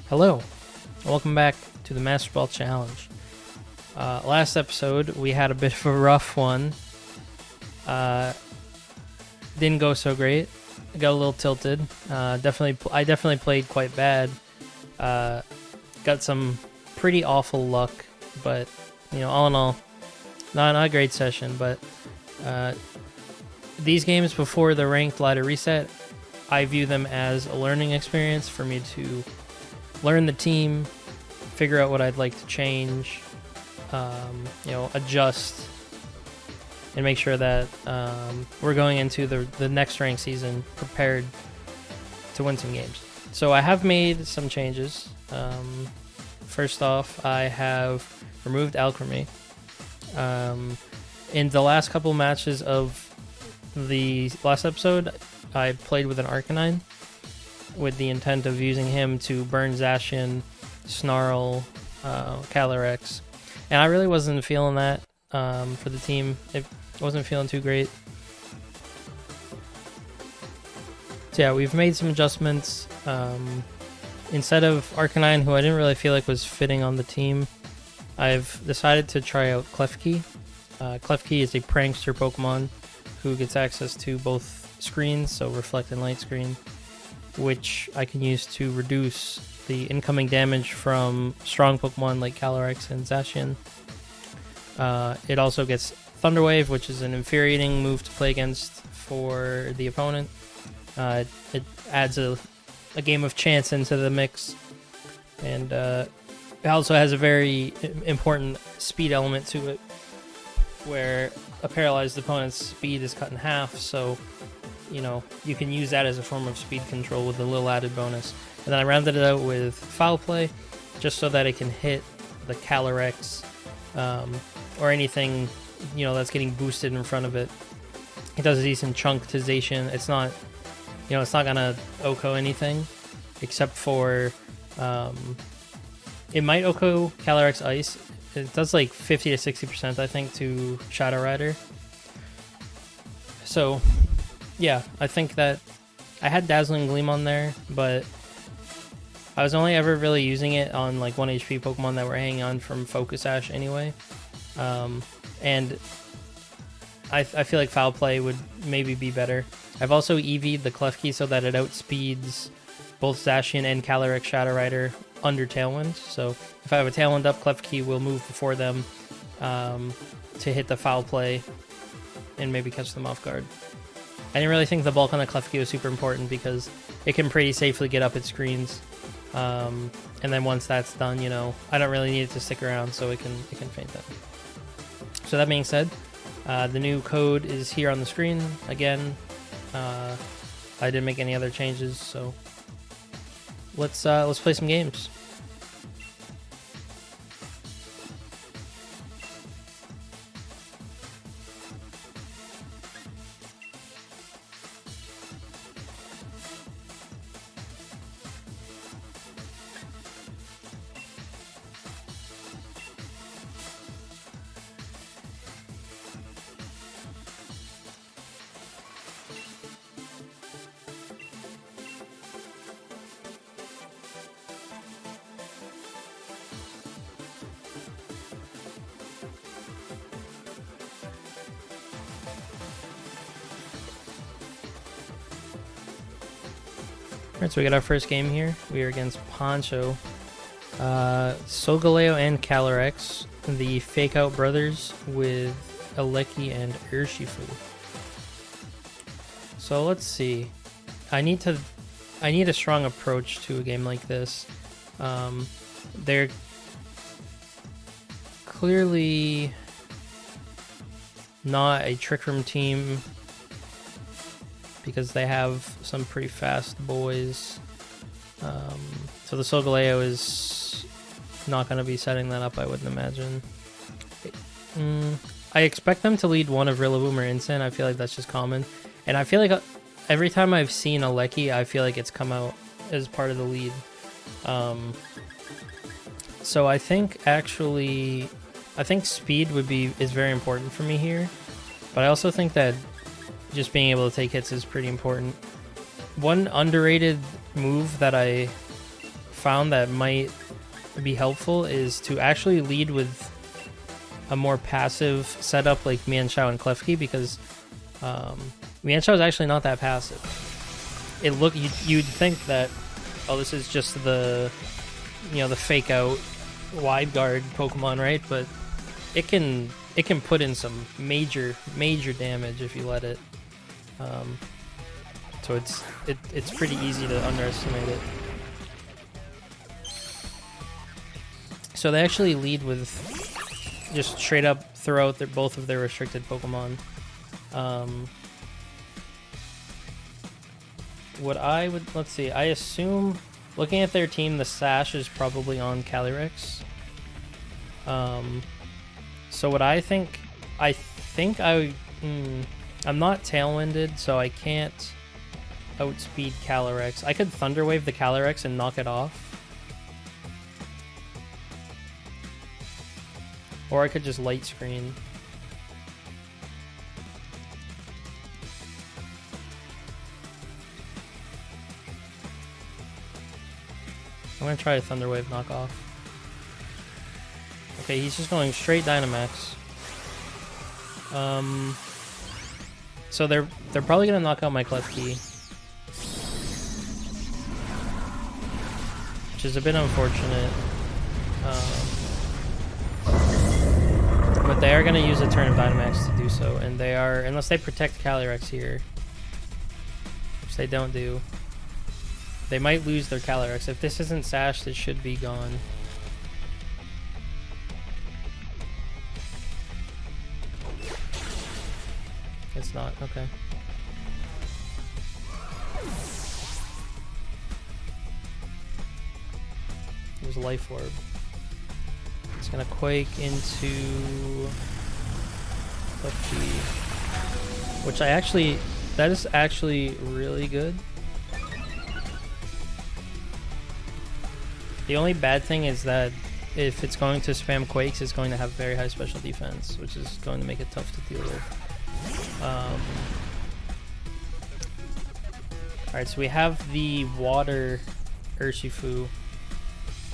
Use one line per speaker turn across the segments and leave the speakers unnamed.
Hello, welcome back to the Masterball Challenge. Last episode, we had a bit of a rough one. Didn't go so great. Got a little tilted. I definitely played quite bad. Got some pretty awful luck, but all in all, not a great session. But these games before the ranked ladder reset, I view them as a learning experience for me to learn the team, figure out what I'd like to change, adjust, and make sure that we're going into the next ranked season prepared to win some games. So I have made some changes. First off, I have removed Alchemy. In the last couple matches of the last episode, I played with an Arcanine with the intent of using him to burn Zacian, Snarl, Calyrex. And I really wasn't feeling that for the team. It wasn't feeling too great. So yeah, we've made some adjustments. Instead of Arcanine, who I didn't really feel like was fitting on the team, I've decided to try out Klefki. Klefki is a prankster Pokemon who gets access to both screens, so Reflect and Light Screen, which I can use to reduce the incoming damage from strong Pokemon like Calyrex and Zacian. It also gets Thunder Wave, which is an infuriating move to play against for the opponent. It adds a game of chance into the mix, and it also has a very important speed element to it, where a paralyzed opponent's speed is cut in half, so you can use that as a form of speed control with a little added bonus. And then I rounded it out with Foul Play, just so that it can hit the Calyrex or anything that's getting boosted in front of it. It does a decent chunk to Zacian. It's not gonna OHKO anything, except for it might OHKO Calyrex Ice. It does like 50 to 60%, I think, to Shadow Rider. So yeah, I think that I had Dazzling Gleam on there, but I was only ever really using it on like 1 HP Pokemon that were hanging on from Focus Sash anyway. And I feel like Foul Play would maybe be better. I've also EV'd the Klefki so that it outspeeds both Zacian and Calyrex Shadow Rider under Tailwind. So if I have a Tailwind up, Klefki will move before them to hit the Foul Play and maybe catch them off guard. I didn't really think the bulk on the Klefki was super important because it can pretty safely get up its screens. And then once that's done, I don't really need it to stick around, so it can faint them. So that being said, the new code is here on the screen. Again, I didn't make any other changes, so let's play some games. Alright, so we got our first game here. We are against Poncho. Solgaleo and Calyrex, the Fake Out brothers with Rillaboom and Urshifu. So let's see. I need a strong approach to a game like this. They're clearly not a Trick Room team, because they have some pretty fast boys. So the Solgaleo is not going to be setting that up, I wouldn't imagine. I expect them to lead one of Rillaboom or Incin. I feel like that's just common. And I feel like every time I've seen a Rillaboom, I feel like it's come out as part of the lead. So I think speed is very important for me here. But I also think that just being able to take hits is pretty important. One underrated move that I found that might be helpful is to actually lead with a more passive setup like Mienshao and Klefki, because Mienshao is actually not that passive. You'd think that, oh, this is just the the fake out wide guard Pokemon, right? But it can put in some major damage if you let it. So it's pretty easy to underestimate it. So they actually lead with just straight up throw out both of their restricted Pokemon. Let's see, I assume, looking at their team, the Sash is probably on Calyrex. So what I'm not Tailwinded, so I can't outspeed Calyrex. I could Thunder Wave the Calyrex and knock it off. Or I could just Light Screen. I'm gonna try a Thunder Wave knockoff. Okay, he's just going straight Dynamax. So they're probably gonna knock out my Klefki, which is a bit unfortunate. But they are gonna use a turn of Dynamax to do so, and they are, unless they protect Calyrex here, which they don't do. They might lose their Calyrex. If this isn't Sashed, it should be gone. It's not. Okay. There's Life Orb. It's gonna Quake into Klefki, which that is actually really good. The only bad thing is that if it's going to spam Quakes, it's going to have very high special defense, which is going to make it tough to deal with. Alright, so we have the Water Urshifu.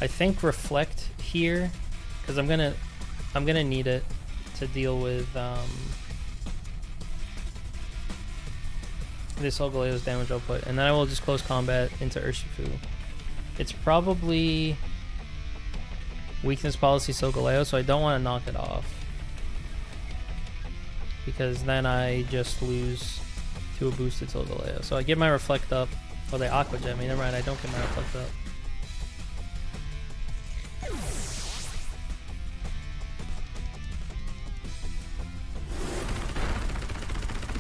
I think Reflect here, because I'm gonna need it to deal with this Solgaleo's damage output, and then I will just close combat into Urshifu. It's probably weakness policy Solgaleo, so I don't want to knock it off, because then I just lose to a boosted Solgaleo. So I get my Reflect up. Oh, they Aqua Jet me. Never mind, I don't get my Reflect up.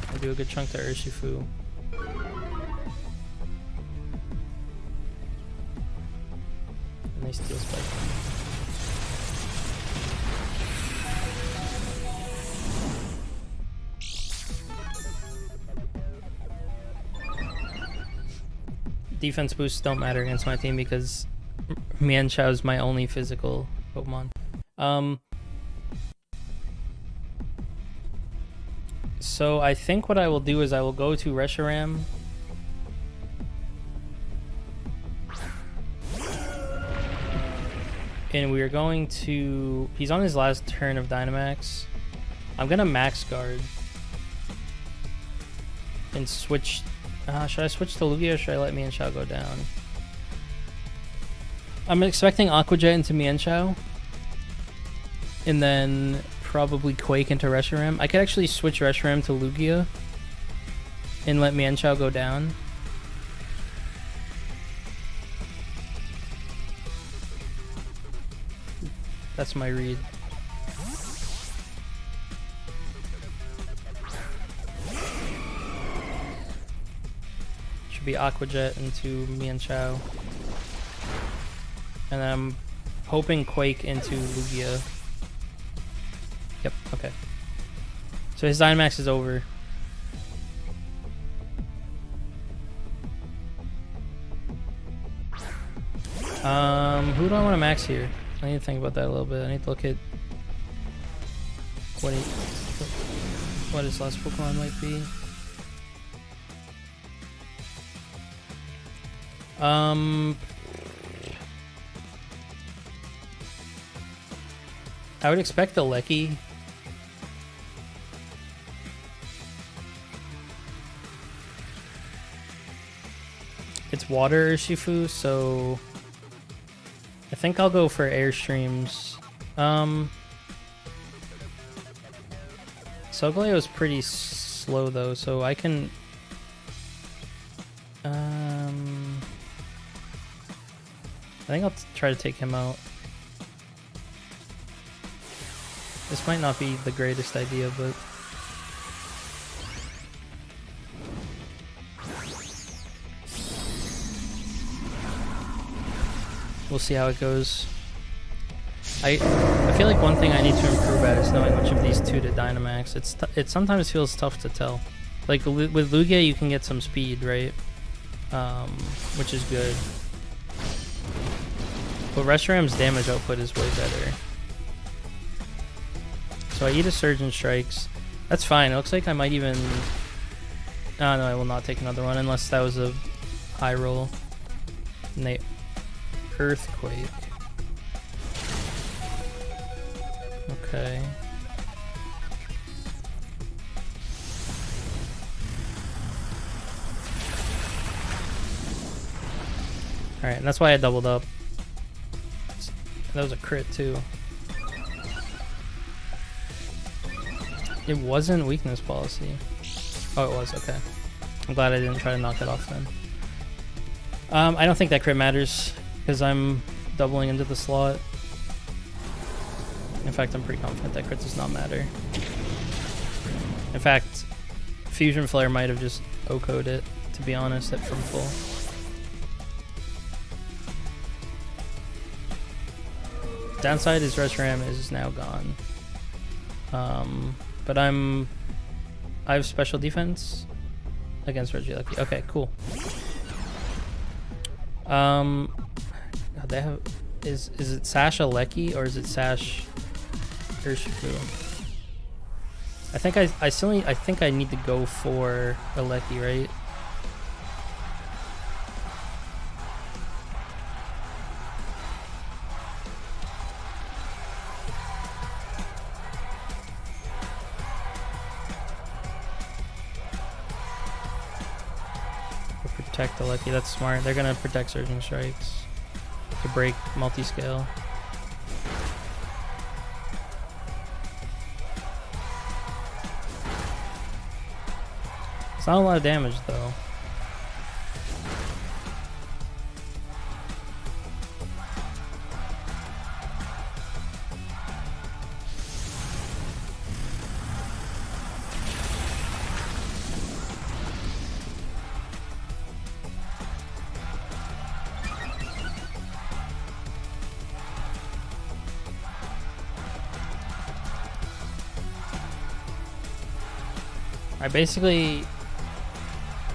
I do a good chunk to Urshifu. And they Steel Spike. Defense boosts don't matter against my team because Mienshao is my only physical Pokemon. So I think what I will do is I will go to Reshiram. And we are going to... He's on his last turn of Dynamax. I'm going to Max Guard. And switch... should I switch to Lugia or should I let Mienshao go down? I'm expecting Aqua Jet into Mienshao. And then probably Quake into Reshiram. I could actually switch Reshiram to Lugia. And let Mienshao go down. That's my read. Should be Aqua Jet into Mienshao. And then I'm hoping Quake into Lugia. Yep, okay. So his Dynamax is over. Who do I want to max here? I need to think about that a little bit. I need to look at what his last Pokemon might be. I would expect the Lecky. It's water Urshifu, so I think I'll go for Airstreams. Solgaleo is pretty slow though, so I can I think I'll try to take him out. This might not be the greatest idea, but we'll see how it goes. I feel like one thing I need to improve at is knowing which of these two to Dynamax. It sometimes feels tough to tell. Like with Lugia, you can get some speed, right? Which is good. But Reshiram's damage output is way better. So I eat a Surge and Strikes. That's fine. It looks like I might even... Oh, no, I will not take another one unless that was a high roll. Earthquake. Okay. Alright, and that's why I doubled up. That was a crit too. It wasn't weakness policy. Oh, it was, okay. I'm glad I didn't try to knock it off then. I don't think that crit matters because I'm doubling into the slot. In fact, I'm pretty confident that crit does not matter. In fact, Fusion Flare might have just OHKO'd it, to be honest, from full. Downside is Reshiram is now gone. But I have special defense against Regieleki. Okay, cool. God, they have is it Sash Aleki or is it Sash Urshifu? I think I think I need to go for Aleki, right? Protect Aleki, that's smart. They're gonna protect Surging Strikes to break multi-scale. It's not a lot of damage though. I basically...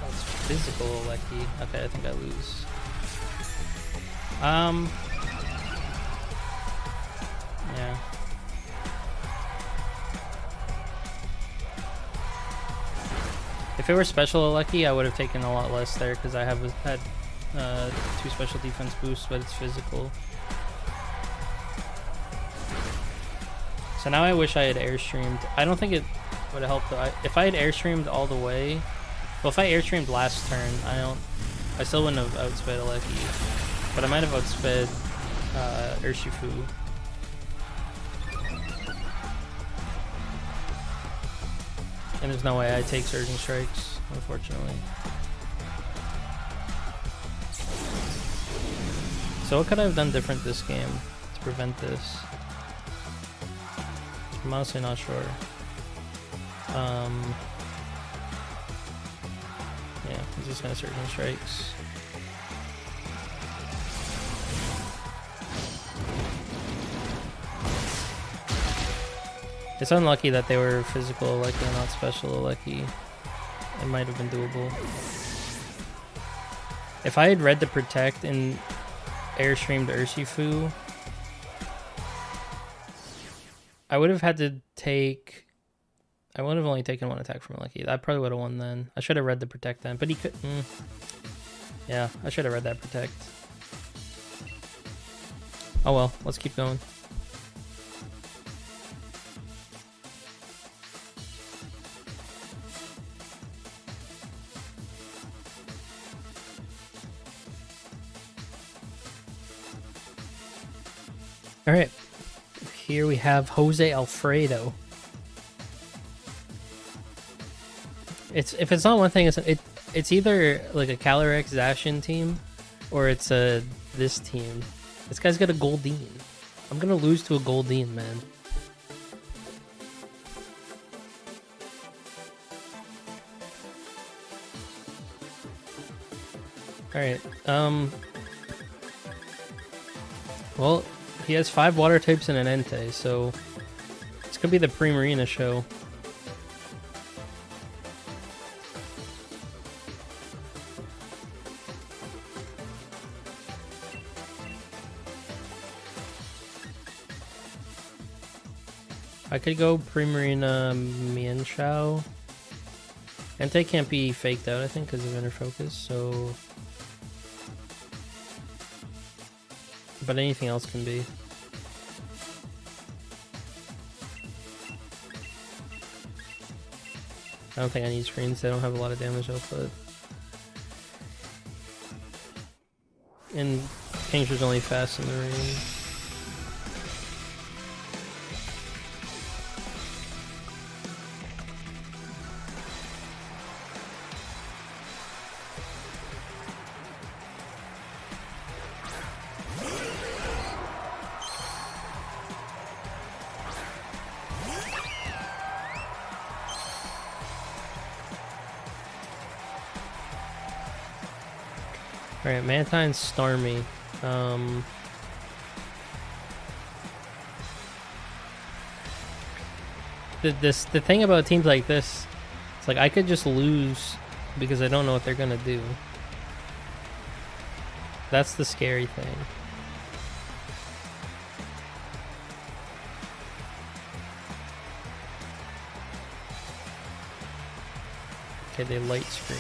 That's physical, Lecky. Okay, I think I lose. Yeah. If it were special Lecky, I would have taken a lot less there because I had 2 special defense boosts, but it's physical. So now I wish I had airstreamed. I don't think it would have helped though. If I had airstreamed all the way, well, if I airstreamed last turn, I still wouldn't have outsped Aleki, but I might have outsped Urshifu. And there's no way I take Surging Strikes, unfortunately. So what could I have done different this game to prevent this? I'm honestly not sure. Yeah, I'm just gonna Surging Strikes. It's unlucky that they were physical Aleki and not special Aleki. It might have been doable. If I had read the Protect and airstreamed Urshifu, I would have had to take... I would have only taken 1 attack from Aleki. I probably would have won then. I should have read the Protect then, but he could... Yeah, I should have read that Protect. Oh well, let's keep going. All right, here we have Jose Alfredo. If it's not one thing, it's either like a Calyrex Zacian team, or it's this team. This guy's got a Goldeen. I'm gonna lose to a Goldeen, man. All right. Well, he has 5 water types and an Entei, so it's gonna be the Primarina show. I could go Primarina Mienshao. Entei can't be faked out, I think, because of inner focus, so... But anything else can be. I don't think I need screens, they don't have a lot of damage output. And Kingdra's only fast in the range. Alright, Mantine, Starmie. The thing about teams like this, it's like I could just lose because I don't know what they're gonna do. That's the scary thing. Okay, they light screen.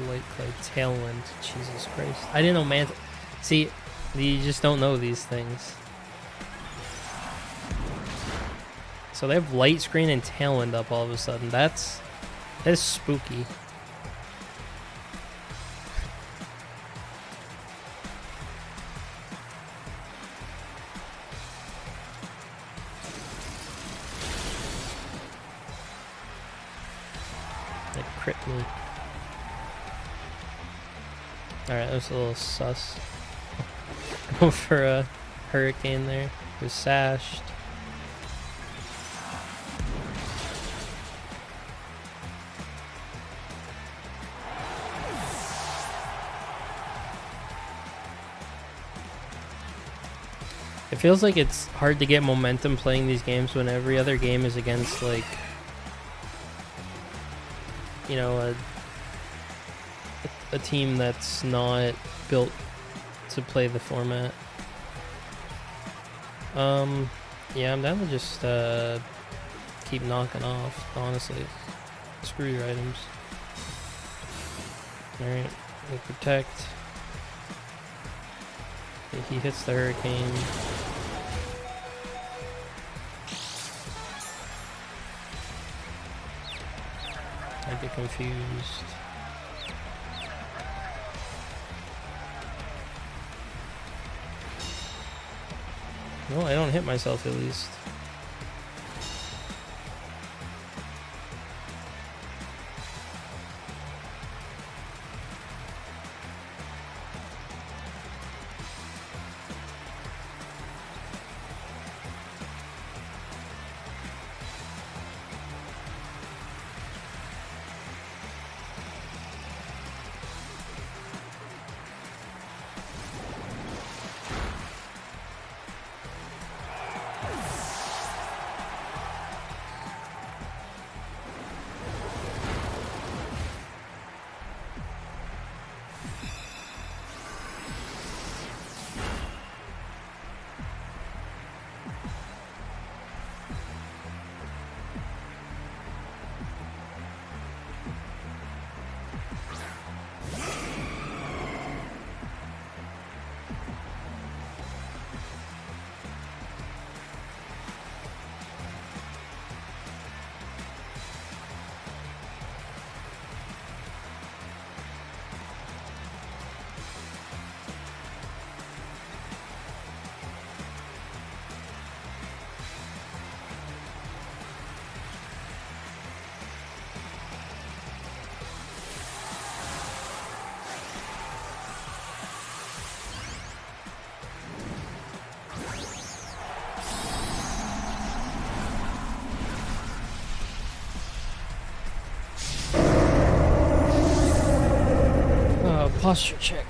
Light clay tailwind. Jesus Christ. I didn't know man. See, you just don't know these things. So they have light screen and tailwind up all of a sudden. That is spooky. They crit me. Alright, that was a little sus. Go for a hurricane there. It was sashed. It feels like it's hard to get momentum playing these games when every other game is against, like, you know, a team that's not built to play the format. Yeah, I'm down to just keep knocking off, honestly. Screw your items. Alright, we protect. Okay, he hits the hurricane. I get confused. No, I don't hit myself at least. Posture check.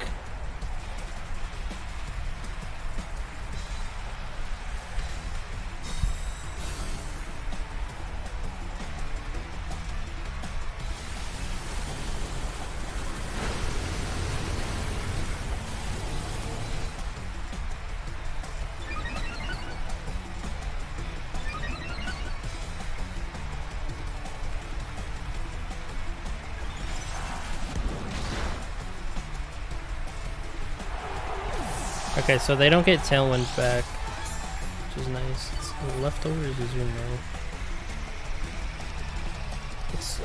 Okay, so they don't get Tailwind back, which is nice. It's leftovers Azumo.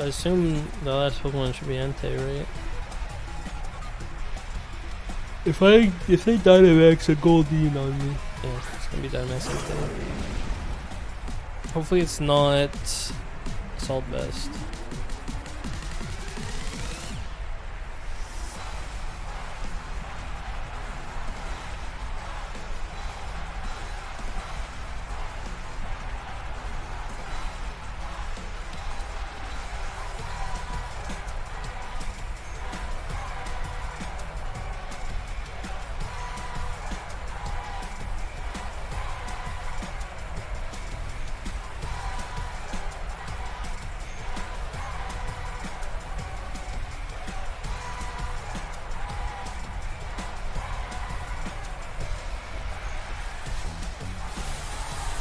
I assume the last Pokemon should be Entei, right? If they Dynamax a Goldeen on me, yeah, it's gonna be Dynamax Entei. Hopefully it's not Assault Vest.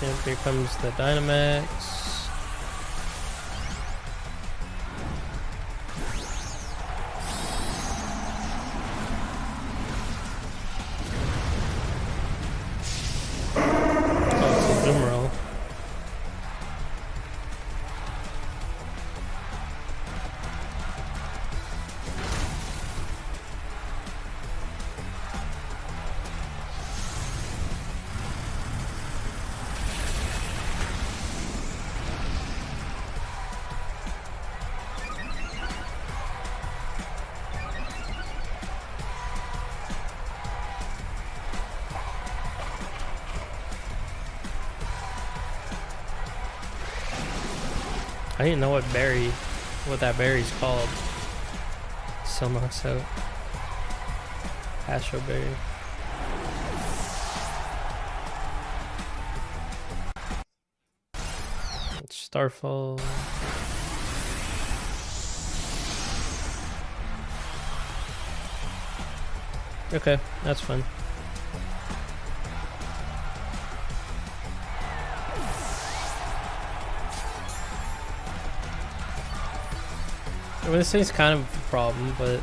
And here comes the Dynamax. Oh, it's a Azumarill. I didn't know what that berry's called. Still knocks out. Astro Berry. It's Starfall. Okay, that's fun. I mean, this thing's kind of a problem, but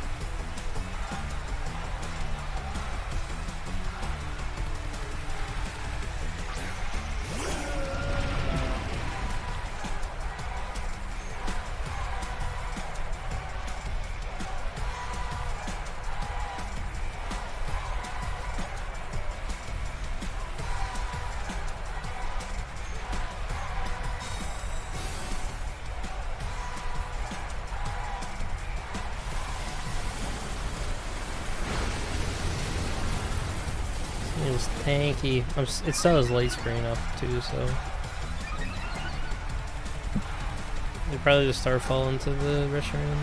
it's tanky. It still has light screen up too, so you probably just start falling to the Reshiram.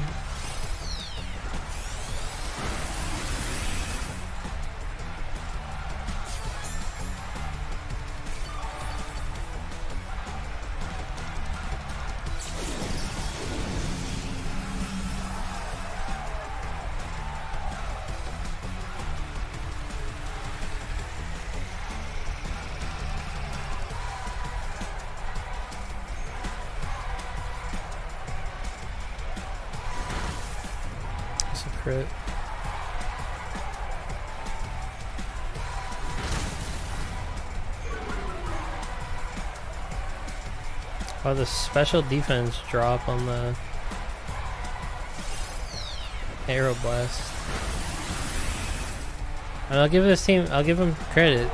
Crit. Oh, the special defense drop on the Aeroblast. And I'll give this team, I'll give them credit.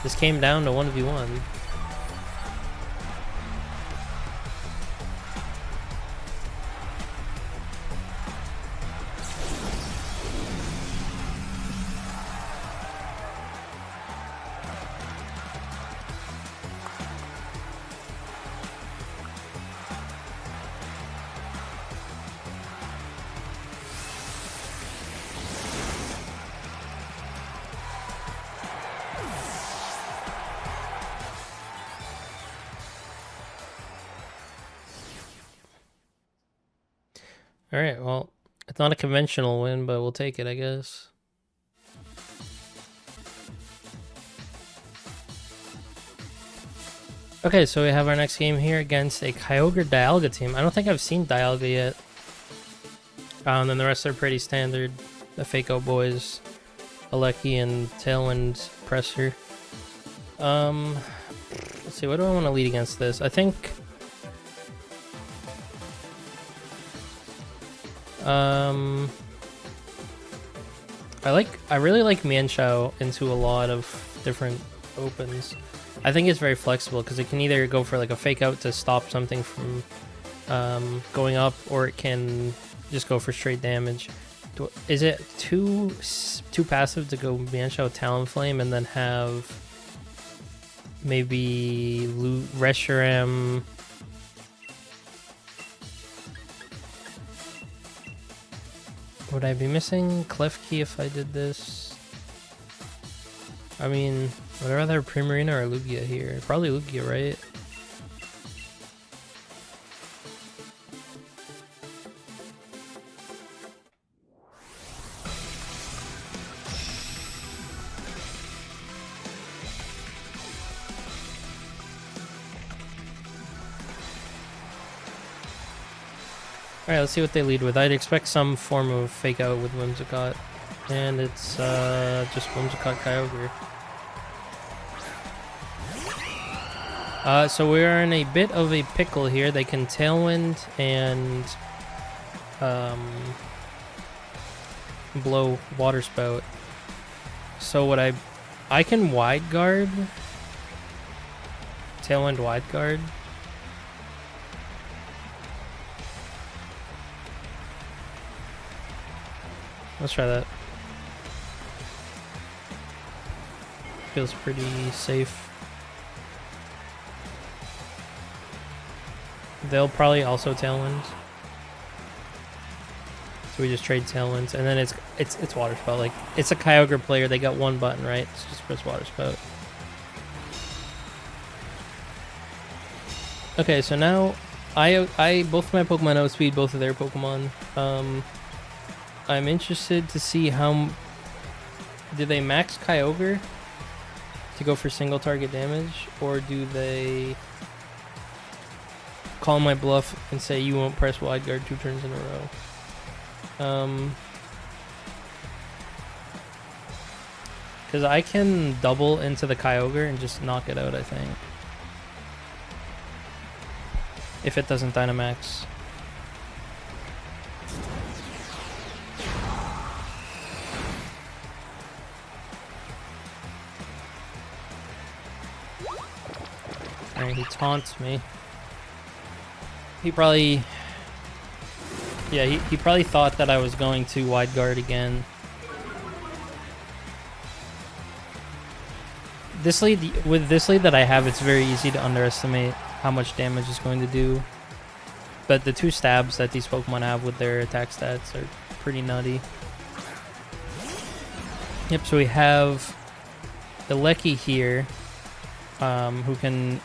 This came down to 1v1. Alright, well, it's not a conventional win, but we'll take it, I guess. Okay, so we have our next game here against a Kyogre Dialga team. I don't think I've seen Dialga yet. Then the rest are pretty standard. The Fako boys, Aleki and Tailwind Presser. Let's see, what do I want to lead against this? I think... I really like Mienshao into a lot of different opens. I think it's very flexible because it can either go for like a fake out to stop something from going up, or it can just go for straight damage. Is it too passive to go Mienshao Talonflame and then have maybe Reshiram? Would I be missing Klefki if I did this? I mean, would I rather Primarina or Lugia here? Probably Lugia, right? Alright, let's see what they lead with. I'd expect some form of fake out with Whimsicott. And it's just Whimsicott Kyogre. So we're in a bit of a pickle here. They can Tailwind and blow Water Spout. So what I can Wide Guard. Tailwind Wide Guard. Let's try that. Feels pretty safe. They'll probably also Tailwind. So we just trade Tailwinds, and then it's Water Spout. Like, it's a Kyogre player. They got one button, right? So just press Water Spout. Okay, so now I both my Pokemon outspeed both of their Pokemon. I'm interested to see how... Do they max Kyogre to go for single target damage? Or do they call my bluff and say you won't press Wide Guard 2 turns in a row? Because I can double into the Kyogre and just knock it out, I think. If it doesn't Dynamax. Alright, he taunts me. He probably... Yeah, he probably thought that I was going to Wide Guard again. This lead, with this lead that I have, it's very easy to underestimate how much damage it's going to do. But the 2 stabs that these Pokemon have with their attack stats are pretty nutty. Yep, so we have Aleki here, who can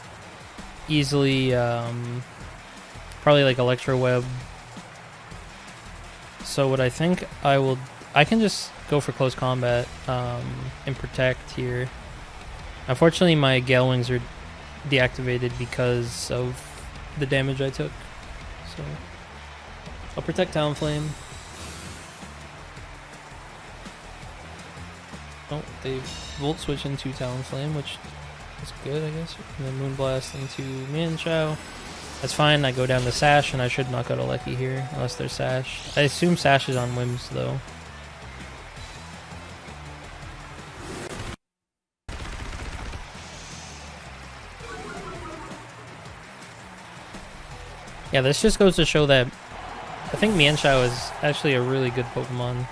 easily probably like Electro Web. So what I think I can just go for close combat and protect here. Unfortunately, my Gale Wings are deactivated because of the damage I took. So I'll protect Talonflame. Oh, they Volt Switch into Talonflame, which is good, I guess. And then Moonblast into Mienshao. That's fine. I go down to Sash, and I should knock out Aleki here, unless they're Sash. I assume Sash is on Whims, though. Yeah, this just goes to show that I think Mienshao is actually a really good Pokemon.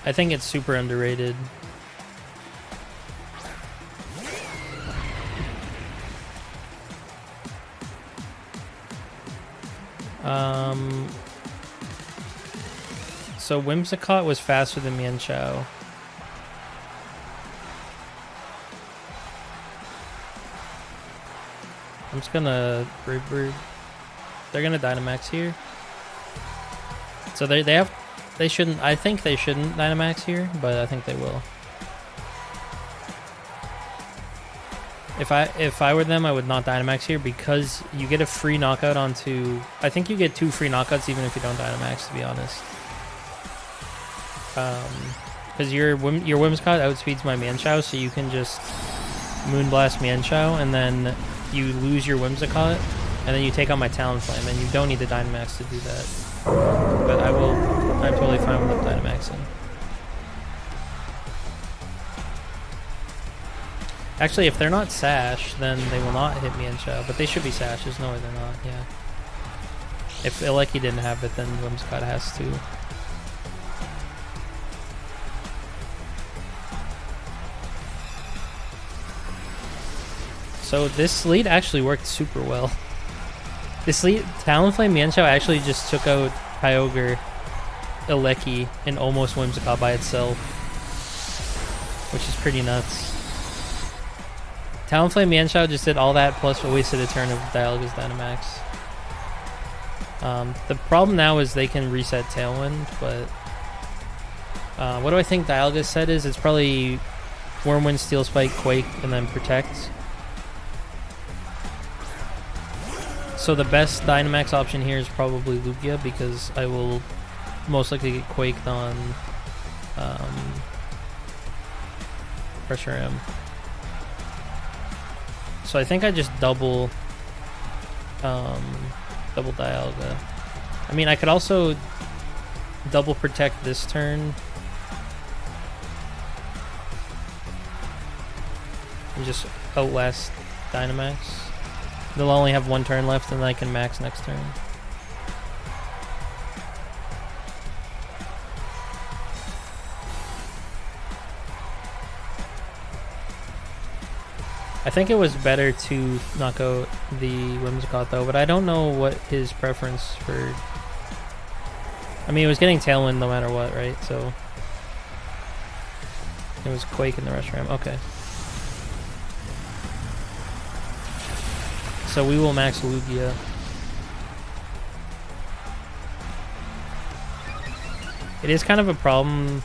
I think it's super underrated. So Whimsicott was faster than Mienshao. I'm just gonna Brave Bird. They're gonna Dynamax here. So they shouldn't. I think they shouldn't Dynamax here, but I think they will. If I were them, I would not Dynamax here because you get a free knockout onto. I think you get 2 free knockouts even if you don't Dynamax, to be honest. Because your Whimsicott outspeeds my Mienshao, so you can just Moonblast Mienshao, and then you lose your Whimsicott, and then you take on my Talonflame, and you don't need the Dynamax to do that. But I'm totally fine with them Dynamaxing. Actually, if they're not Sash, then they will not hit Mienshao, but they should be Sash. There's no way they're not, yeah. If Rillaboom didn't have it, then Whimsicott has to. So this lead actually worked super well. This lead, Talonflame Mienshao actually just took out Kyogre, Rillaboom, and almost Whimsicott by itself, which is pretty nuts. Talonflame Mienshao just did all that plus wasted a turn of Dialga's Dynamax. The problem now is they can reset Tailwind, but what do I think Dialga's set is? It's probably Wyrmwind, Steel Spike, Quake, and then Protect. So the best Dynamax option here is probably Lugia because I will most likely get Quaked on Pressure M. So I think I just double Dialga. I mean, I could also double Protect this turn and just outlast Dynamax. They'll only have 1 turn left, and then I can max next turn. I think it was better to knock out the Whimsicott though, but I don't know what his preference for... I mean, it was getting Tailwind no matter what, right? So it was Quake in the Reshiram. Okay. So we will max Lugia. It is kind of a problem.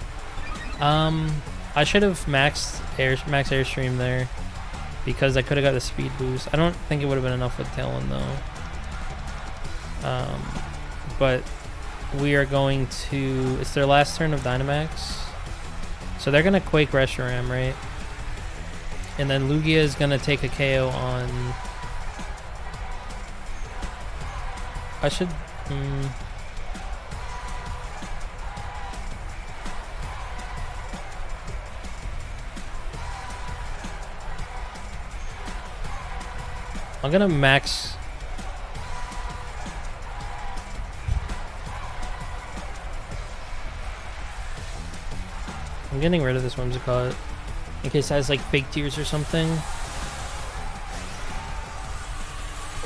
I should have maxed Max Airstream there because I could have got the speed boost. I don't think it would have been enough with Tailwind though. But we are going to... It's their last turn of Dynamax. So they're going to Quake Reshiram, right? And then Lugia is going to take a KO on... I should... I'm gonna max... I'm getting rid of this Whimsicott in case it has like fake tears or something.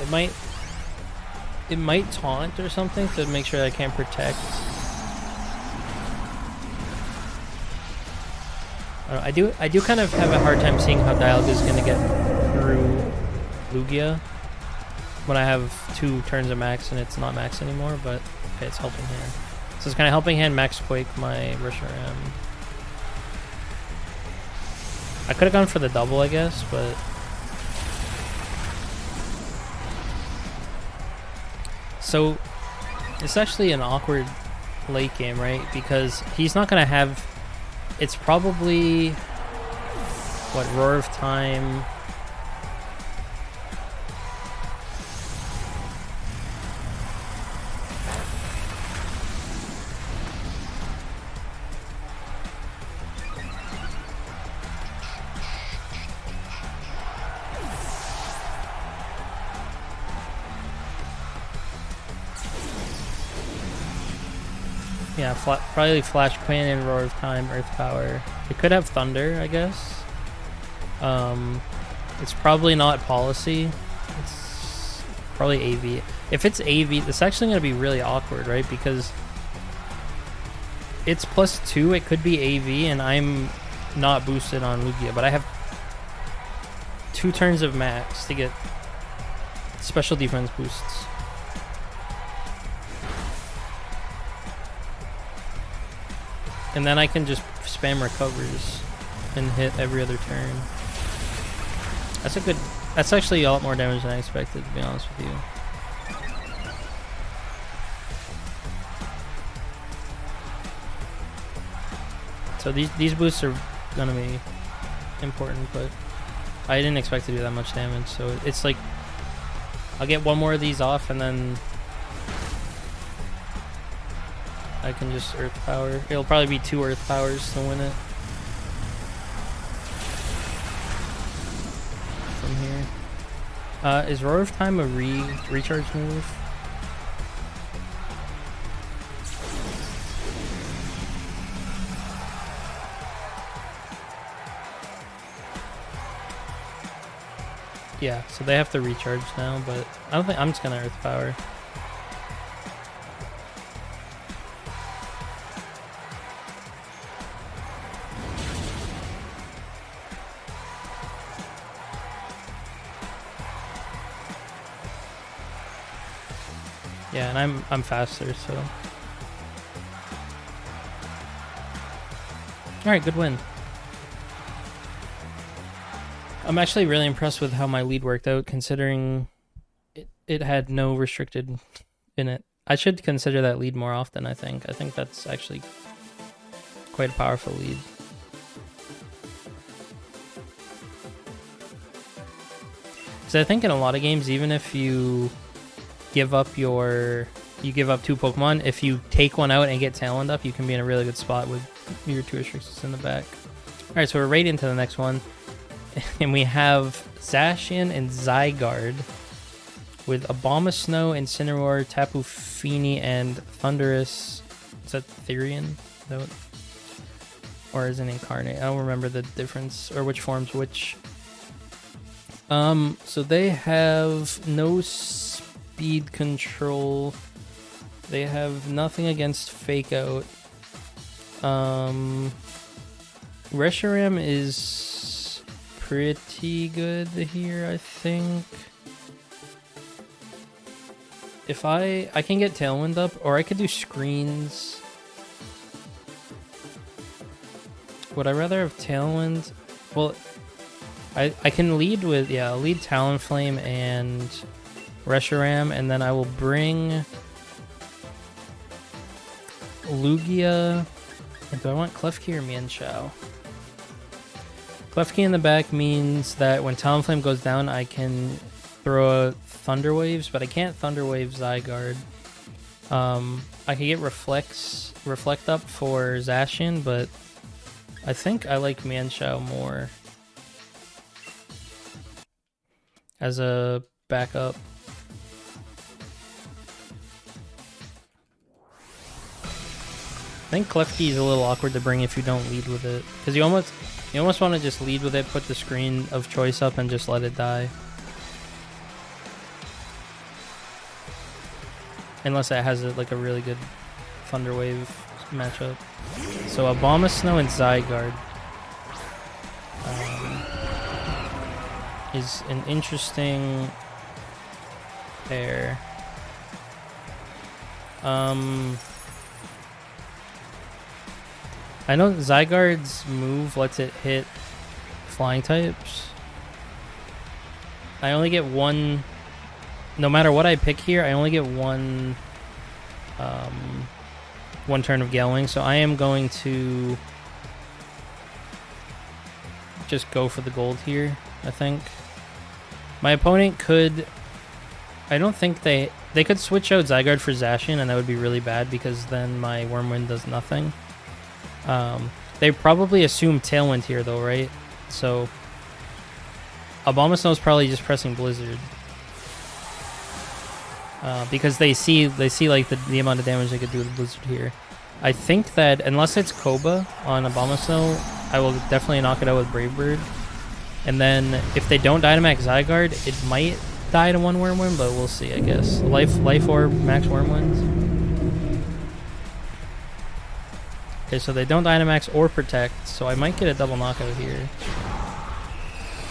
It might taunt or something to make sure I can't protect. I do kind of have a hard time seeing how Dialga is gonna get through Lugia when I have 2 turns of max and it's not max anymore, but okay, it's helping hand. So it's kind of helping hand max Quake my Reshiram. I could have gone for the double, I guess, but so it's actually an awkward late game, right? Because he's not gonna have... It's probably what, Roar of Time. Yeah, probably Flash Queen and Roar of Time, Earth Power. It could have Thunder, I guess. It's probably not Policy. It's probably AV. If it's AV, it's actually going to be really awkward, right? Because it's +2, it could be AV, and I'm not boosted on Lugia, but I have 2 turns of max to get special defense boosts. And then I can just spam recovers and hit every other turn. That's a good... That's actually a lot more damage than I expected, to be honest with you. So these boosts are gonna be important, but I didn't expect to do that much damage, so it's like I'll get one more of these off and then I can just Earth Power. It'll probably be 2 Earth Powers to win it. From here. Is Roar of Time a recharge move? Yeah, so they have to recharge now, but I don't think I'm just gonna Earth Power. Yeah, and I'm faster, so. Alright, good win. I'm actually really impressed with how my lead worked out, considering it had no restricted in it. I should consider that lead more often, I think. I think that's actually quite a powerful lead. Because I think in a lot of games, even if you give up 2 Pokemon, if you take one out and get Taloned up, you can be in a really good spot with your 2 restrictions in the back. Alright, so we're right into the next one. And we have Zacian and Zygarde with Abomasnow, Incineroar, Tapu, Fini, and Thundurus. Is that Therian? No. Or is it Incarnate? I don't remember the difference or which forms which. So they have no speed control. They have nothing against Fake Out. Reshiram is pretty good here, I think. If I can get Tailwind up, or I could do screens. Would I rather have Tailwind? Well, I can lead with, yeah, I'll lead Talonflame and Reshiram, and then I will bring Lugia. Do I want Klefki or Mienshao? Klefki in the back means that when Talonflame goes down, I can throw Thunder Waves, but I can't Thunder Wave Zygarde. I can get Reflect up for Zacian, but I think I like Mienshao more as a backup. I think Klefki is a little awkward to bring if you don't lead with it, because you almost want to just lead with it, put the screen of choice up, and just let it die. Unless it has like a really good Thunder Wave matchup. So Abomasnow and Zygarde is an interesting pair. I know Zygarde's move lets it hit flying types. I only get one... No matter what I pick here, I only get one turn of Gale Wing, so I am going to just go for the gold here, I think. My opponent could... I don't think they could switch out Zygarde for Zacian, and that would be really bad, because then my Wormwind does nothing. They probably assume Tailwind here, though, right? So Abomasnow is probably just pressing Blizzard, because they see like the amount of damage they could do with Blizzard here. I think that unless it's Koba on Abomasnow, I will definitely knock it out with Brave Bird. And then if they don't Dynamax Zygarde, it might die to 1 Wormwind, but we'll see, I guess. Life Orb, Max Wormwinds. Okay, so they don't Dynamax or Protect, so I might get a double knockout here.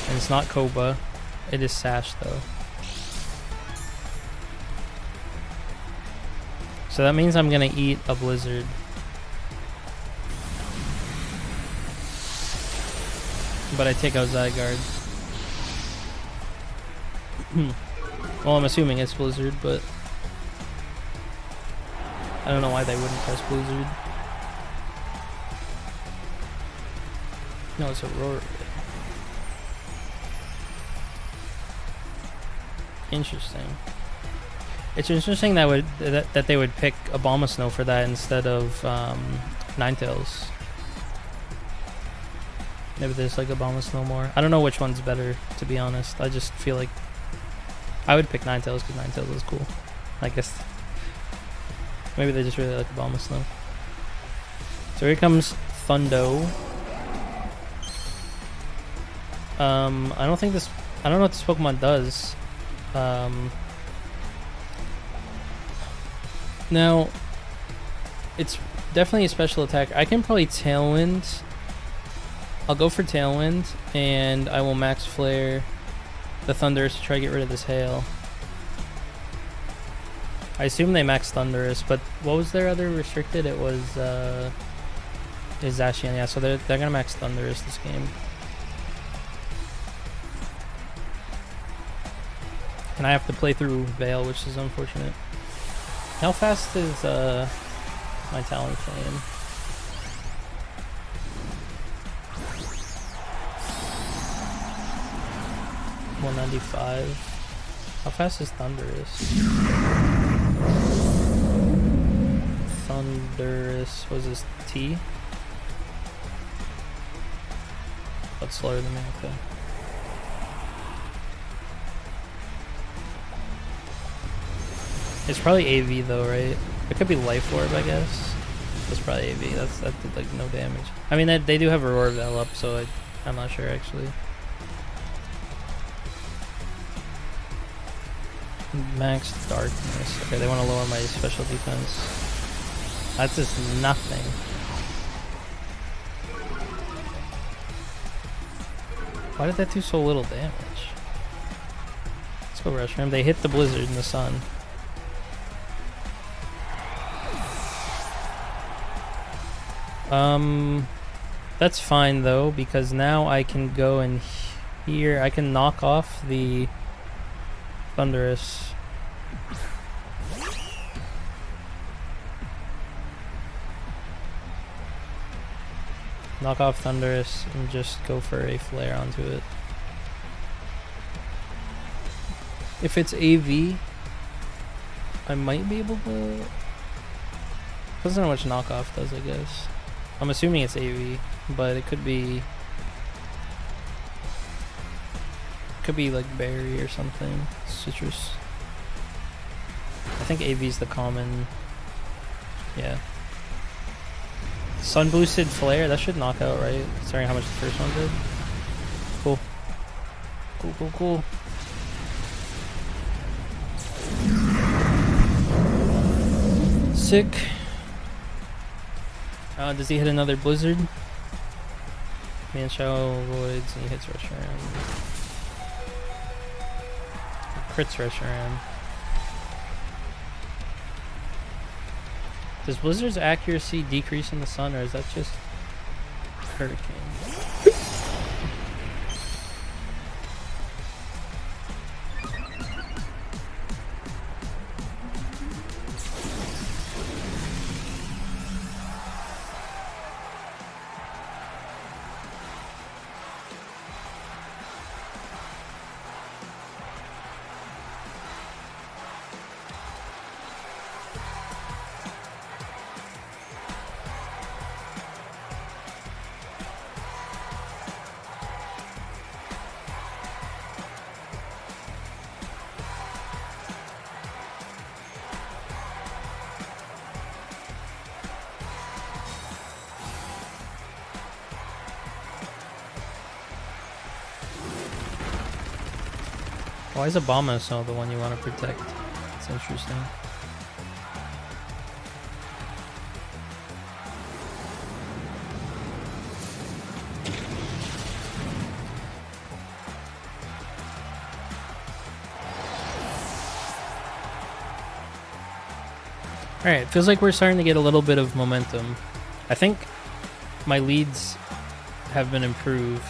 And it's not Koba. It is Sash, though. So that means I'm going to eat a Blizzard. but I take out Zygarde. Well, I'm assuming it's Blizzard, but I don't know why they wouldn't press Blizzard. No, it's Aurora. Interesting. It's interesting that they would pick Abomasnow for that instead of Ninetales. Maybe there's like Abomasnow more. I don't know which one's better, to be honest. I just feel like I would pick Ninetales because Ninetales is cool. I guess maybe they just really like Abomasnow. So here comes Thundo. I don't know what this Pokemon does. Now, it's definitely a special attack. I can probably Tailwind. I'll go for Tailwind, and I will Max Flare the Thundurus to try to get rid of this Hail. I assume they max Thundurus, but what was their other restricted? It was Zacian. Yeah, so they're gonna max Thundurus this game. And I have to play through Veil, which is unfortunate. How fast is my Talonflame? $195. How fast is Thundurus? Thundurus was his T? That's slower than me, okay. It's probably AV though, right? It could be Life Orb, I guess. That's probably AV. That did like no damage. I mean, they do have Aurora Veil up, so I'm not sure actually. Max Darkness. Okay, they want to lower my special defense. That's just nothing. Why did that do so little damage? Let's go Rush Ram. They hit the Blizzard in the sun. That's fine though, because now I can go in here. I can knock off the Thundurus. Knock off Thundurus and just go for a flare onto it. If it's AV, I might be able to. Doesn't know which knockoff does, I guess. I'm assuming it's AV, but it could be like berry or something. Citrus. I think AV is the common. Yeah. Sun boosted flare, that should knock out, right? Considering how much the first one did. Cool. Cool. Sick. Does he hit another Blizzard? Mienshao avoids and he hits Reshiram. Crits Reshiram. Does Blizzard's accuracy decrease in the sun, or is that just Hurricane? Why is Abomasnow the one you want to protect? It's interesting. Alright, feels like we're starting to get a little bit of momentum. I think my leads have been improved.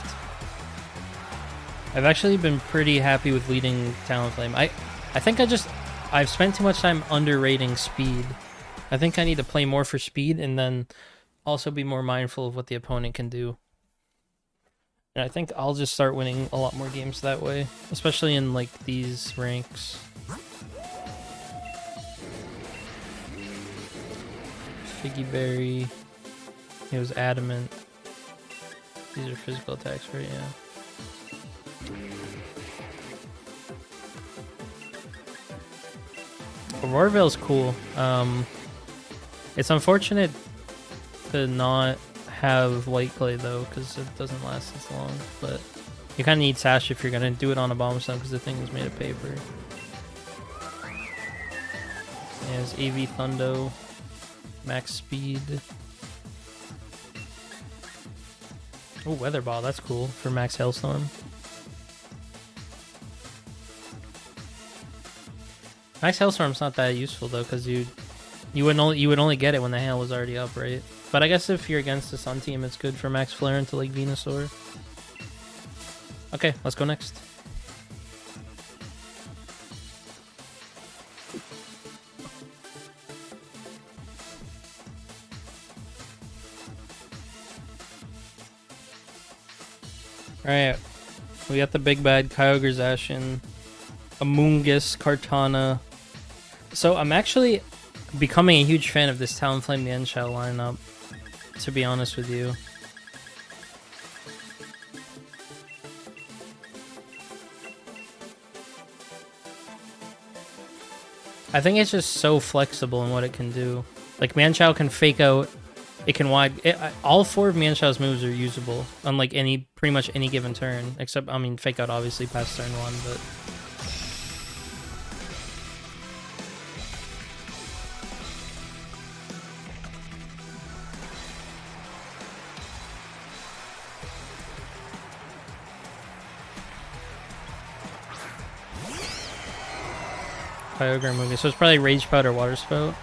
I've actually been pretty happy with leading Talonflame. I think I've spent too much time underrating speed. I think I need to play more for speed and then also be more mindful of what the opponent can do. And I think I'll just start winning a lot more games that way, especially in like these ranks. Figgy Berry. It was Adamant. These are physical attacks, right? Yeah. Aurora Veil's cool. It's unfortunate to not have Light Clay though, because it doesn't last as long. But you kind of need Sash if you're gonna do it on Abomasnow, because the thing is made of paper. Yeah, it's AV Thundo, max speed. Oh, Weather Ball, that's cool for max Hailstorm. Max Hailstorm's not that useful though, because you would only get it when the hail was already up, right? But I guess if you're against the Sun team, it's good for max Flare into like Venusaur. Okay, let's go next. Alright, we got the big bad Kyogre, Zacian, Amoongus, Kartana. So I'm actually becoming a huge fan of this Talonflame Mienshao lineup, to be honest with you. I think it's just so flexible in what it can do. Like, Mienshao can fake out, it can wide... all four of Mienshao's moves are usable on, like, pretty much any given turn. Except, I mean, fake out obviously past turn 1, but... Kyogre movie, so it's probably Rage Spout or Water Spout.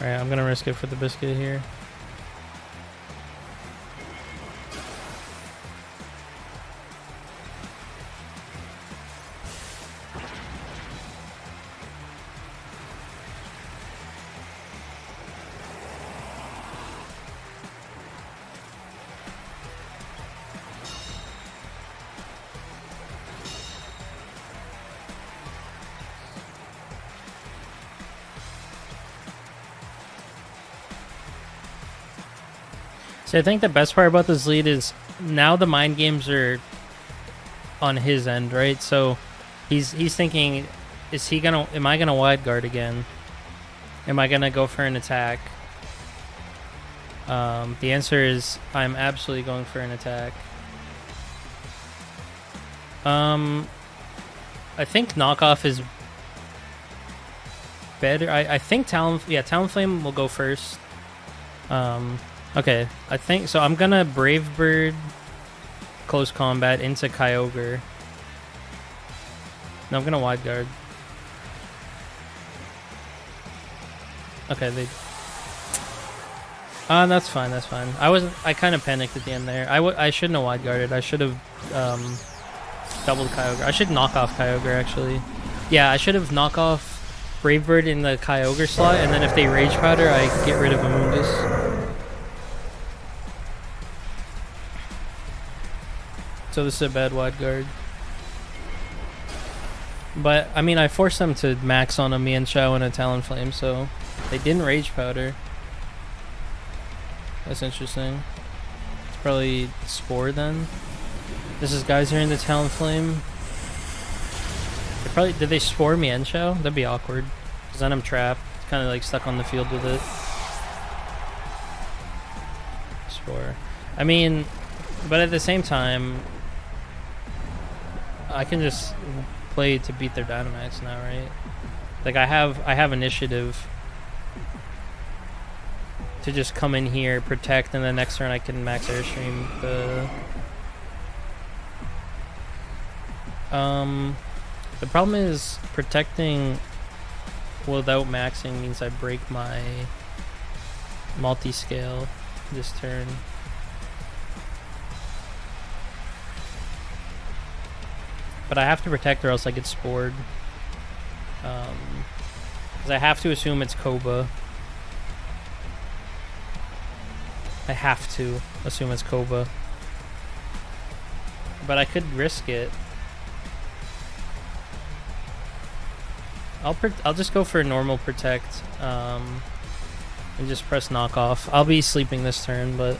Alright, I'm gonna risk it for the biscuit here. So I think the best part about this lead is now the mind games are on his end, right? So he's thinking, am I gonna wide guard again? Am I gonna go for an attack? The answer is I'm absolutely going for an attack. I think knockoff is better. I think Talonflame will go first. Okay, I think so. I'm gonna Brave Bird close combat into Kyogre. No, I'm gonna wide guard. Okay, that's fine. That's fine. I kind of panicked at the end there. I shouldn't have wide guarded. I should have doubled Kyogre. I should knock off Kyogre actually. Yeah, I should have knock off Brave Bird in the Kyogre slot, and then if they Rage Powder, I get rid of Amoongus. So this is a bad wide guard. But, I mean, I forced them to max on a Mienshao and a Talonflame, so they didn't Rage Powder. That's interesting. It's probably Spore then. This is Geyser in the Talonflame. Did they Spore Mienshao? That'd be awkward. Because then I'm trapped. Kind of like stuck on the field with it. Spore. I mean... But at the same time, I can just play to beat their Dynamax now, right? Like I have initiative to just come in here, protect, and the next turn I can max Airstream the problem is protecting without maxing means I break my multi-scale this turn. But I have to protect or else I get spored. Because I have to assume it's Koba. I have to assume it's Koba. But I could risk it. I'll just go for a normal protect, and just press knockoff. I'll be sleeping this turn, but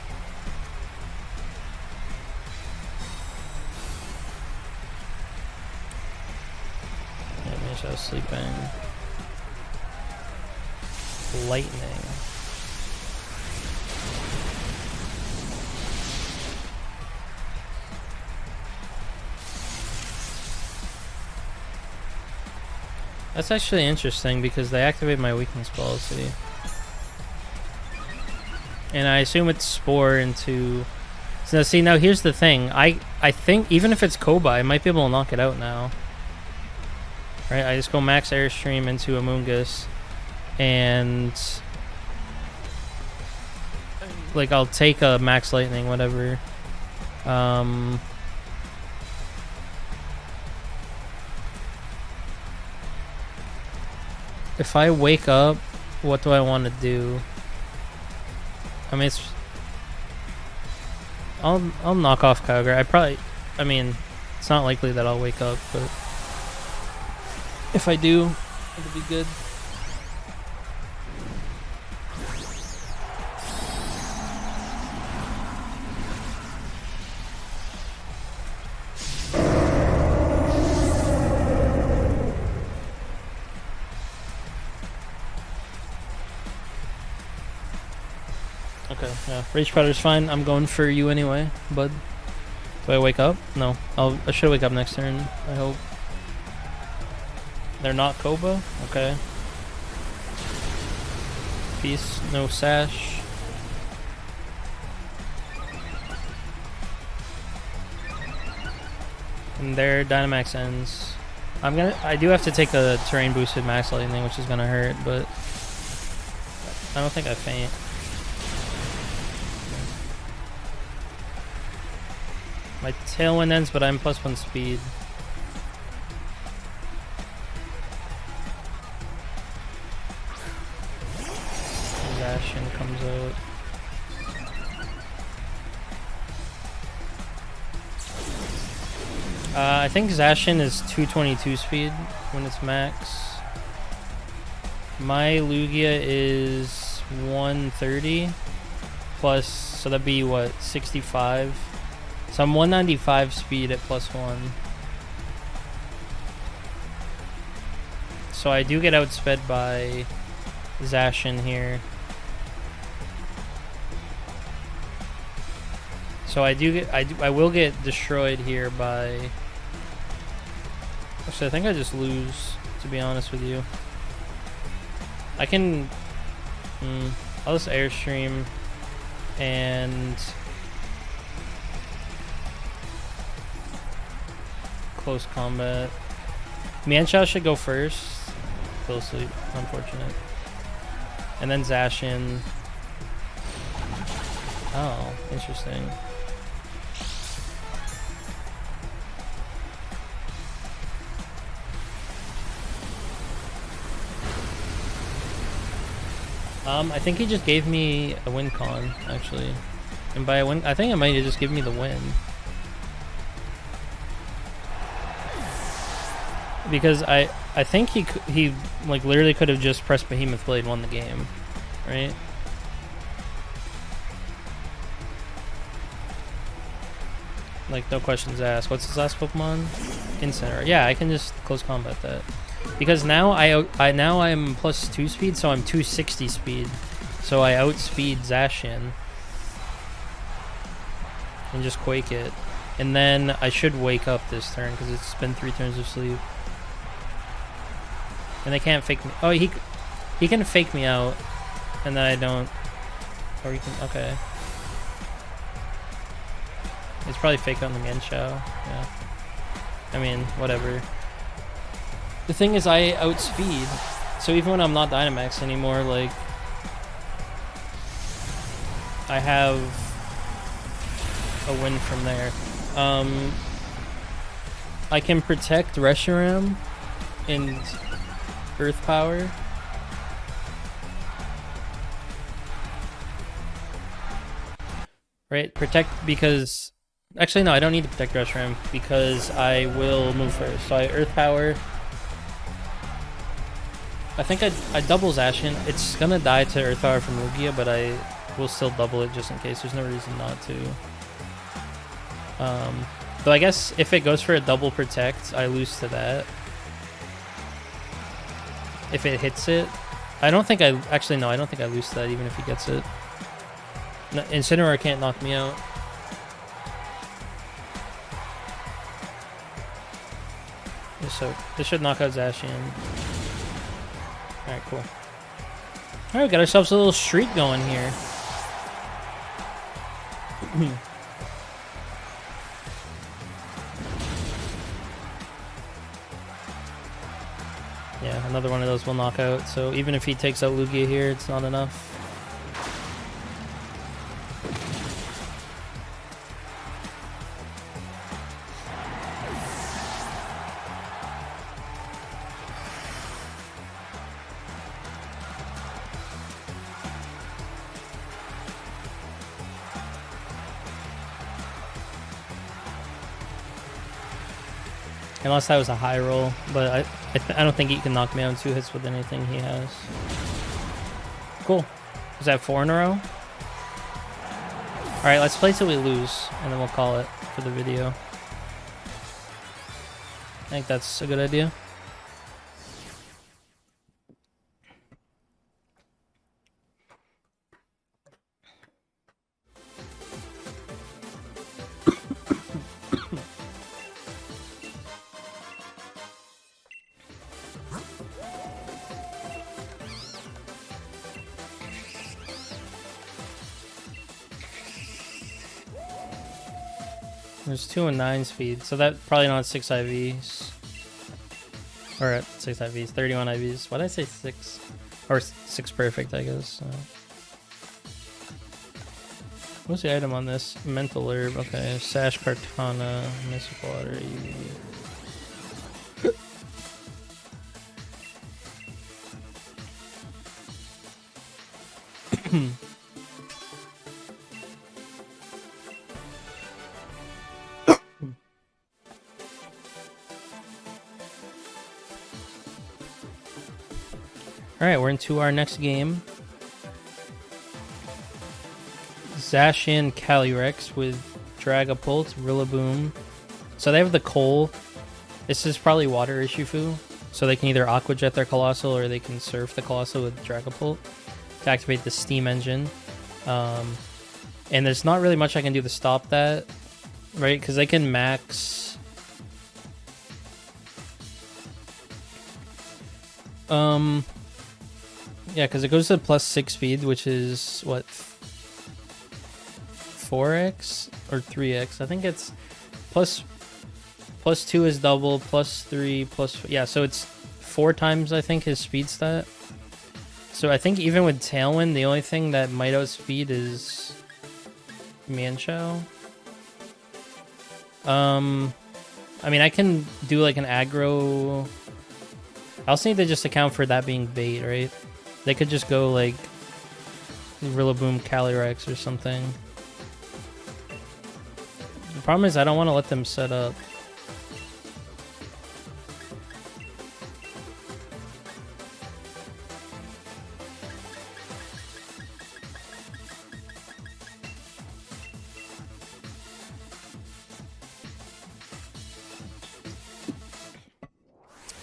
yeah, Mienshao sleeping. Lightning. That's actually interesting because they activate my weakness policy. And I assume it's Spore into... So see, now here's the thing. I think even if it's Koba, I might be able to knock it out now. Right? I just go max Airstream into Amoongus. And... like, I'll take a max Lightning, whatever. If I wake up, what do I want to do? I mean, I'll knock off Kyogre. I mean, it's not likely that I'll wake up, but if I do, it'll be good. Okay, yeah. Rage Powder's fine. I'm going for you anyway, bud. Do I wake up? No. I should wake up next turn, I hope. They're not Koba? Okay. Peace. No Sash. And their Dynamax ends. I do have to take a terrain boosted Max Lightning, which is gonna hurt, but I don't think I faint. My Tailwind ends, but I'm +1 speed. Zacian comes out. I think Zacian is 222 speed when it's max. My Lugia is 130 plus, so that'd be what, 65? So I'm 195 speed at +1. So I do get outsped by Zacian here. So I will get destroyed here by... Actually, I think I just lose, to be honest with you. I can... I'll just Airstream and... Close combat. Mienshao should go first. Still asleep. Unfortunate. And then Zacian. Oh, interesting. I think he just gave me a win con, actually. And by a win, I think it might have just given me the win. Because I think he like literally could have just pressed Behemoth Blade and won the game, right? Like, no questions asked. What's his last Pokemon? Incineroar. Yeah, I can just close combat that. Because now now I'm +2 speed, so I'm 260 speed. So I outspeed Zacian. and just Quake it. And then I should wake up this turn because it's been 3 turns of sleep. And they can't fake me. Oh, he can fake me out, and then I don't. Or he can. Okay. It's probably fake on the Mienshao. Yeah. I mean, whatever. The thing is, I outspeed, so even when I'm not Dynamax anymore, like, I have a win from there. I can protect Reshiram and Earth Power. Right? Protect because... Actually, no, I don't need to protect Reshiram because I will move first. So I Earth Power. I think I double Zacian. It's gonna die to Earth Power from Lugia, but I will still double it just in case. There's no reason not to. Though I guess if it goes for a double protect, I lose to that. If it hits it, I don't think I actually no. I don't think I lose to that even if he gets it. No, Incineroar can't knock me out. So this should knock out Zacian. Alright, cool. Alright, we got ourselves a little streak going here. Yeah, another one of those will knock out. So even if he takes out Lugia here, it's not enough. Unless that was a high roll, but I don't think he can knock me out in 2 hits with anything he has. Cool. Is that 4 in a row? Alright, let's play till we lose, and then we'll call it for the video. I think that's a good idea. There's 2 and 9 speed, so that probably not 6 IVs. Or at 6 IVs, 31 IVs. Why did I say 6? Or 6 perfect, I guess. What's the item on this? Mental Herb, okay. Sash, Kartana, Mystic Water, Alright, we're into our next game. Zacian Calyrex with Dragapult, Rillaboom. So they have the Coal. This is probably Water Urshifu. So they can either Aqua Jet their Coalossal or they can Surf the Coalossal with Dragapult to activate the Steam Engine. And there's not really much I can do to stop that, right? Because they can max... Yeah, because it goes to +6 speed, which is, what, 4x or 3x? I think it's plus 2 is double, +3, yeah, so it's 4 times, I think, his speed stat. So I think even with Tailwind, the only thing that might outspeed is Mienshao. I mean, I can do, like, an aggro... I also need to just account for that being bait, right? They could just go like Rillaboom Calyrex or something. The problem is I don't want to let them set up.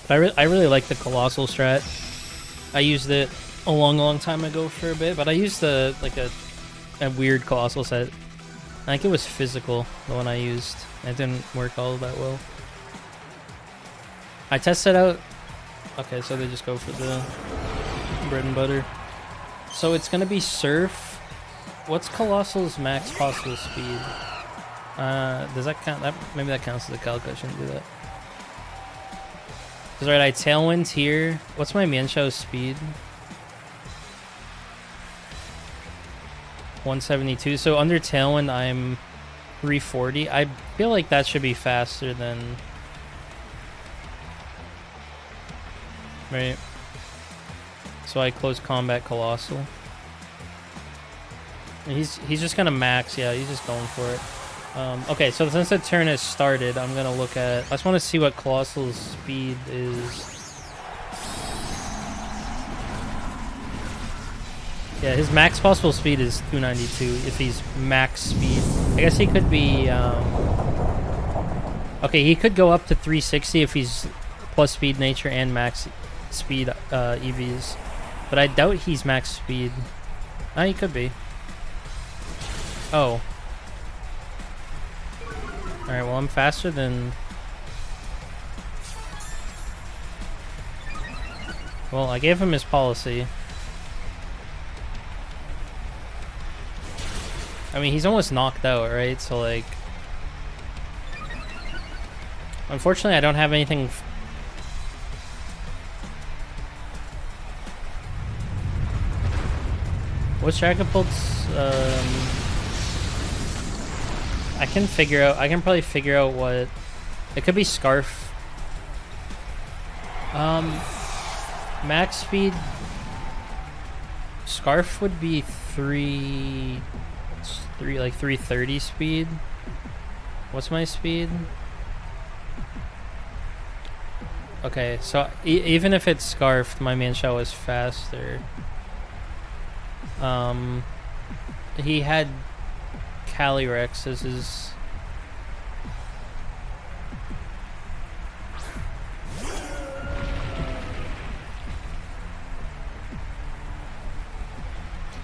But I really like the Coalossal strat. I used it a long time ago for a bit, but I used like a weird Coalossal set I think it was physical, the one I used. It didn't work all that well. I tested out... Okay, so they just go for the bread and butter. So it's gonna be Surf. What's Coalossal's max possible speed? Does that count? Maybe that counts as a calc. I shouldn't do that. Because right, I Tailwind here. What's my Mienshao speed? 172. So under Tailwind, I'm 340. I feel like that should be faster than... Right. So I close combat Coalossal. And he's just gonna max. Yeah, he's just going for it. Okay, so since the turn has started, I'm gonna look at... I just want to see what Coalossal's speed is. Yeah, his max possible speed is 292 if he's max speed. I guess he could be... Okay, he could go up to 360 if he's plus speed nature and max speed EVs. But I doubt he's max speed. Oh, he could be. Oh. Alright, well, I'm faster than... Well, I gave him his policy. I mean, he's almost knocked out, right? So, like... Unfortunately, I don't have anything... What's Dragapult's... I can probably figure out what... It could be Scarf. Max speed... Scarf would be 330 speed. What's my speed? Okay, so even if it's Scarfed, my Mienshao is faster. He had Calyrex as his...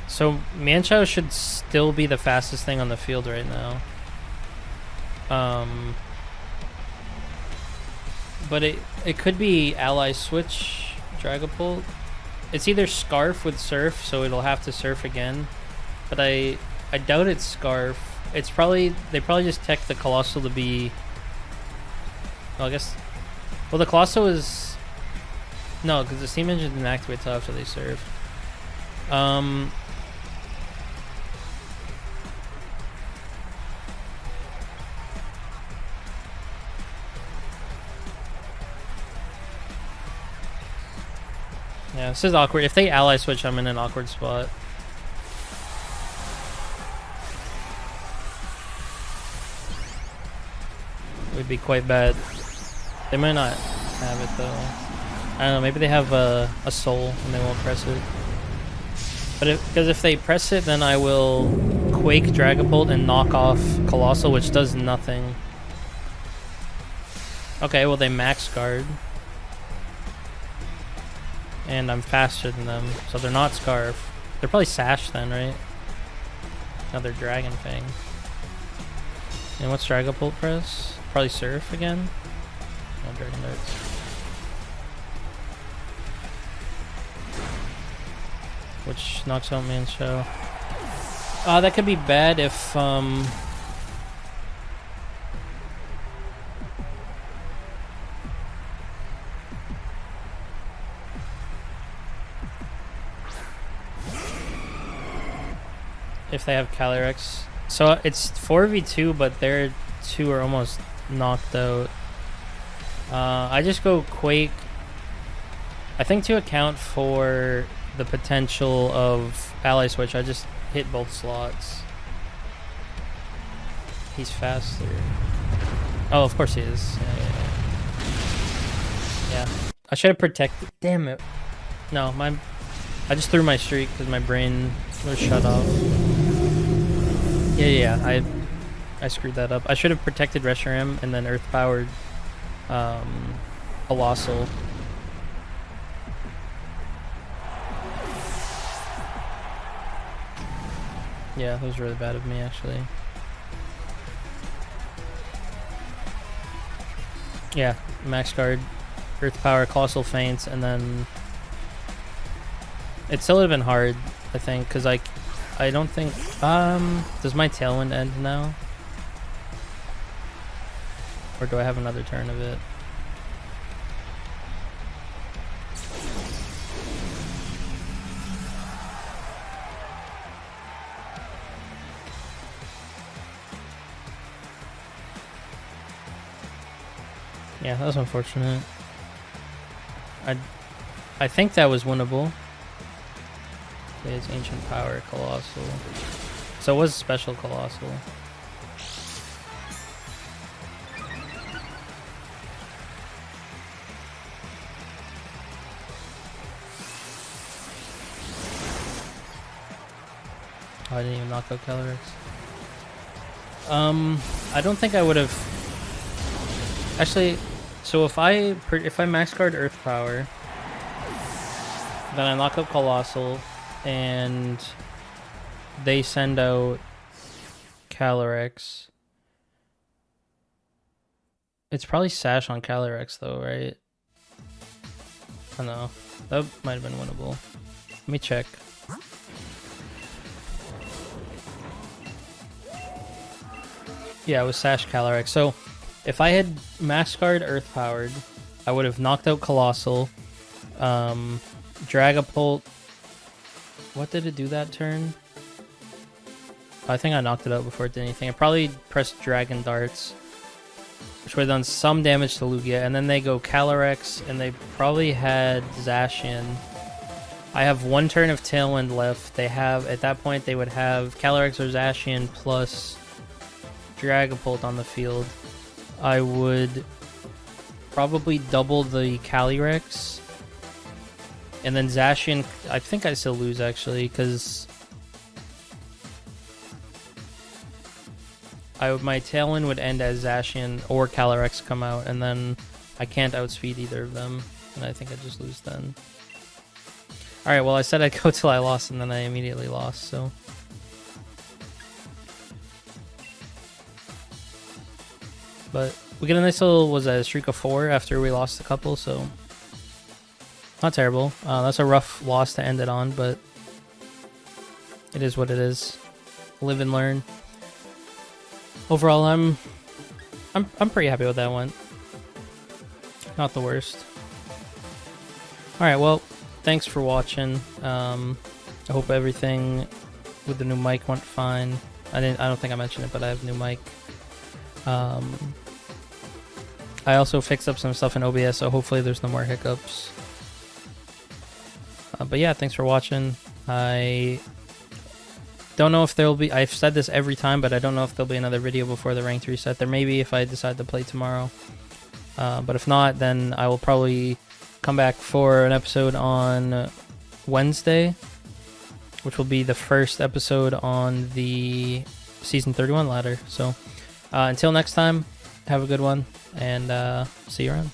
So Mienshao should still be the fastest thing on the field right now. But it could be Ally Switch Dragapult. It's either Scarf with Surf, so it'll have to Surf again. But I doubt it's Scarf. It's probably... They probably just tech the Coalossal to be... Well, I guess... Well, the Coalossal is... No, because the Steam Engine didn't activate until after they Surf. Yeah, this is awkward. If they ally switch, I'm in an awkward spot. It would be quite bad. They might not have it though. I don't know, maybe they have a soul and they won't press it. But because if they press it, then I will Quake Dragapult and knock off Coalossal, which does nothing. Okay, well they max guard. And I'm faster than them, so they're not Scarf. They're probably Sash then, right? Another Dragon Fang. And what's Dragapult press? Probably Surf again? No, Dragon Darts. Which knocks out Mienshao. That could be bad if, if they have Calyrex. So it's 4v2, but their two are almost knocked out. I just go Quake. I think to account for the potential of ally switch, I just hit both slots. He's faster. Oh, of course he is. Yeah. I should have protected. Damn it. No, I just threw my streak because my brain was shut off. Yeah, I screwed that up. I should have protected Reshiram and then Earth Powered Coalossal. Yeah, that was really bad of me actually. Yeah, max guard, Earth Power, Coalossal Feints, and then it still would have been hard, I think, because I don't think does my Tailwind end now, or do I have another turn of it? Yeah, that was unfortunate. I think that was winnable. It's Ancient Power, Coalossal. So it was Special Coalossal. Oh, I didn't even knock out Calyrex. I don't think I would have. Actually, so if I max guard Earth Power, then I knock out Coalossal, and they send out Calyrex. It's probably Sash on Calyrex though, right? I don't know. That might have been winnable. Let me check. Yeah, it was Sash Calyrex. So if I had max guard Earth Powered, I would have knocked out Coalossal. Dragapult. What did it do that turn? I think I knocked it out before it did anything. I probably pressed Dragon Darts, which would have done some damage to Lugia. And then they go Calyrex, and they probably had Zacian. I have one turn of Tailwind left. They have, at that point, they would have Calyrex or Zacian plus Dragapult on the field. I would probably double the Calyrex. And then Zacian, I think I still lose actually, because my Tailwind would end as Zacian or Calyrex come out, and then I can't outspeed either of them, and I think I just lose then. Alright, well I said I'd go till I lost, and then I immediately lost, so. But we get a nice little, a streak of 4 after we lost a couple, so not terrible. That's a rough loss to end it on, but it is what it is. Live and learn. Overall, I'm pretty happy with that one. Not the worst. All right, well, thanks for watching. I hope everything with the new mic went fine. I don't think I mentioned it, but I have a new mic. I also fixed up some stuff in OBS, so hopefully there's no more hiccups. But yeah, thanks for watching. I don't know if there'll be... I've said this every time, but I don't know if there'll be another video before the ranked reset. There may be if I decide to play tomorrow. But if not, then I will probably come back for an episode on Wednesday, which will be the first episode on the Season 31 ladder. So until next time, have a good one, and see you around.